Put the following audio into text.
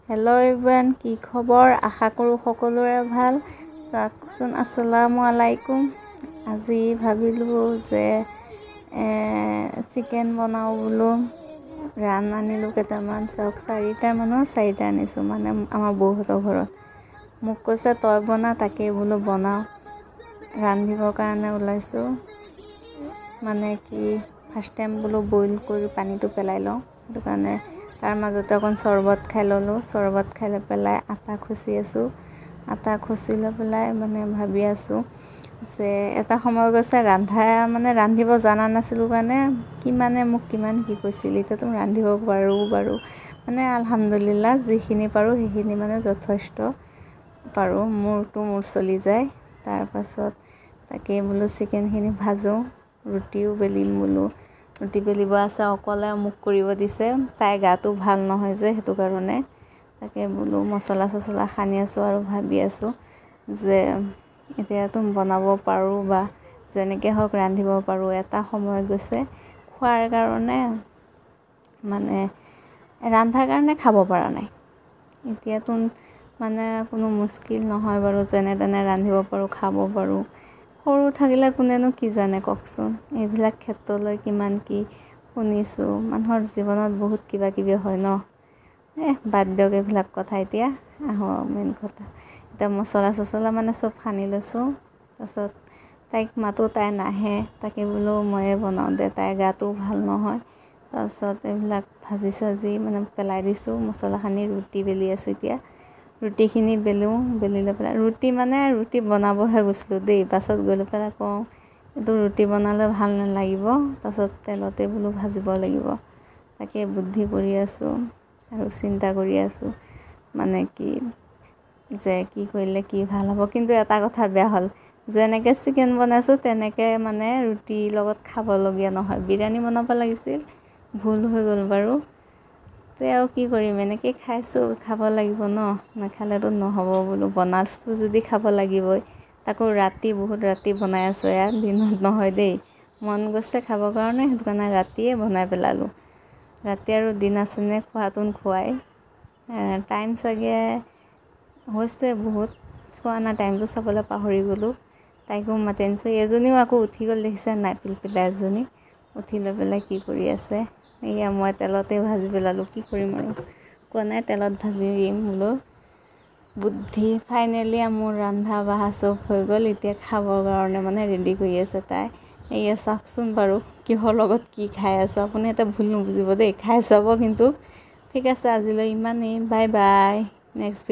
Hello' everyone, কি খবৰ? আশা কৰোঁ সকলোৰে ভাল। চাওকচোন, আসসালামু আলাইকুম। আজি ভাবিলোঁ যে চিকেন বনাওঁ বোলো। ৰান আনিলোঁ কেইটামান। চাওক, 4টা আনিছোঁ, মানে আমাৰ বৌহঁতৰ ঘৰত। মোক কৈছে তই বনা, তাকেই বোলো বনাওঁ। ৰান্ধিবৰ কাৰণে ওলাইছোঁ। মানে কি, ফাৰ্ষ্ট টাইম বোলো বইল কৰি পানীটো পেলাই লওঁ। সেইটো কাৰণে তাৰ মাজতে অকণ চৰ্বত খাই ল'লোঁ। চৰ্বত খাই লৈ পেলাই আটা খচি আছোঁ। আটা খচি লৈ পেলাই মানে ভাবি আছোঁ যে এটা সময় গৈছে ৰান্ধিব জনা নাছিলোঁ কাৰণে মোক কিমান কি কৈছিল। এতিয়াতো ৰান্ধিব পাৰোঁ বাৰু, মানে আলহামদুলিল্লাহ যিখিনি পাৰোঁ সেইখিনি মানে যথেষ্ট পাৰোঁ। মোৰ চলি যায়। তাৰপাছত তাকে বোলো চিকেনখিনি ভাজোঁ। ৰুটিও বেলিম বোলো। ৰুটি বেলিব আছে, অকলে মোক কৰিব দিছে। তাইৰ গাটো ভাল নহয় যে, সেইটো কাৰণে তাকে বোলো মছলা সানি আছোঁ আৰু ভাবি আছোঁ যে এতিয়াতো বনাব পাৰোঁ বা যেনেকৈ হওক ৰান্ধিব পাৰোঁ। এটা সময় গৈছে খোৱাৰ কাৰণে, মানে ৰন্ধাৰ কাৰণে খাব পৰা নাই। এতিয়াতো মানে কোনো মুস্কিল নহয় বাৰু, যেনে তেনে ৰান্ধিব পাৰোঁ, খাব পাৰোঁ। সৰু থাকিলে কোনেনো কি জানে কওকচোন। এইবিলাক ক্ষেত্ৰলৈ কিমান কি শুনিছোঁ। মানুহৰ জীৱনত বহুত কিবা কিবি হয় ন। বাদ দিয়ক এইবিলাক কথা। এতিয়া আহোঁ মেইন কথা। এতিয়া মছলা মানে চব সানি লৈছোঁ। তাৰপাছত তাইক মাতো, তাই নাহে। তাকে বোলো ময়ে বনাওঁ দে, তাইৰ গাটোও ভাল নহয়। তাৰপাছত এইবিলাক ভাজি চাজি মানে পেলাই দিছোঁ। মছলা সানি ৰুটি বেলি আছোঁ। এতিয়া ৰুটিখিনি বেলি লৈ পেলাই ৰুটি বনাবহে গৈছিলোঁ দেই। পাছত গৈ লৈ পেলাই কওঁ এইটো ৰুটি বনালে ভাল নালাগিব, তাৰপাছত তেলতে বোলো ভাজিব লাগিব। তাকে বুদ্ধি কৰি আছোঁ আৰু চিন্তা কৰি আছোঁ, মানে কি যে কি কৰিলে কি ভাল হ'ব। কিন্তু এটা কথা বেয়া হ'ল, যেনেকৈ চিকেন বনাইছোঁ তেনেকৈ মানে ৰুটিৰ লগত খাবলগীয়া নহয়। বিৰিয়ানী বনাব লাগিছিল, ভুল হৈ গ'ল বাৰু। আৰু কি কৰিম, এনেকৈ খাইছোঁ, খাব লাগিব ন। নাখালেতো নহ'ব বোলো। বনাইছোঁ যদি খাব লাগিবই। তাকো বহুত ৰাতি বনাই আছোঁ। দিনত নহয় দেই। মন গৈছে খাবৰ কাৰণে, সেইটো কাৰণে ৰাতিয়ে বনাই পেলালোঁ। ৰাতি আৰু দিন আছেনে খোৱাই। টাইম চাগে হৈছে বহুত, চোৱা নাই টাইমটো চাবলৈ পাহৰি গ'লোঁ। তাইকো মাতি আনিছোঁ। এজনীও আকৌ উঠি গ'ল, দেখিছে নাই? পিলপিলা এজনী উঠি লৈ পেলাই কি কৰি আছে। এয়া মই তেলতে ভাজি পেলালোঁ। কি কৰিম আৰু, কোৱা নাই তেলত ভাজি দিম বোলো। বুদ্ধি। ফাইনেলি মোৰ ৰন্ধা বঢ়া চব হৈ গ'ল। এতিয়া খাবৰ কাৰণে মানে ৰেডি কৰি আছে তাই। এয়া চাওকচোন বাৰু, কিহৰ লগত কি খাই আছোঁ। আপুনি এটা ভুল নুবুজিব দেই, খাই চাব কিন্তু। ঠিক আছে, আজিলৈ ইমানেই। Bye bye. Next video'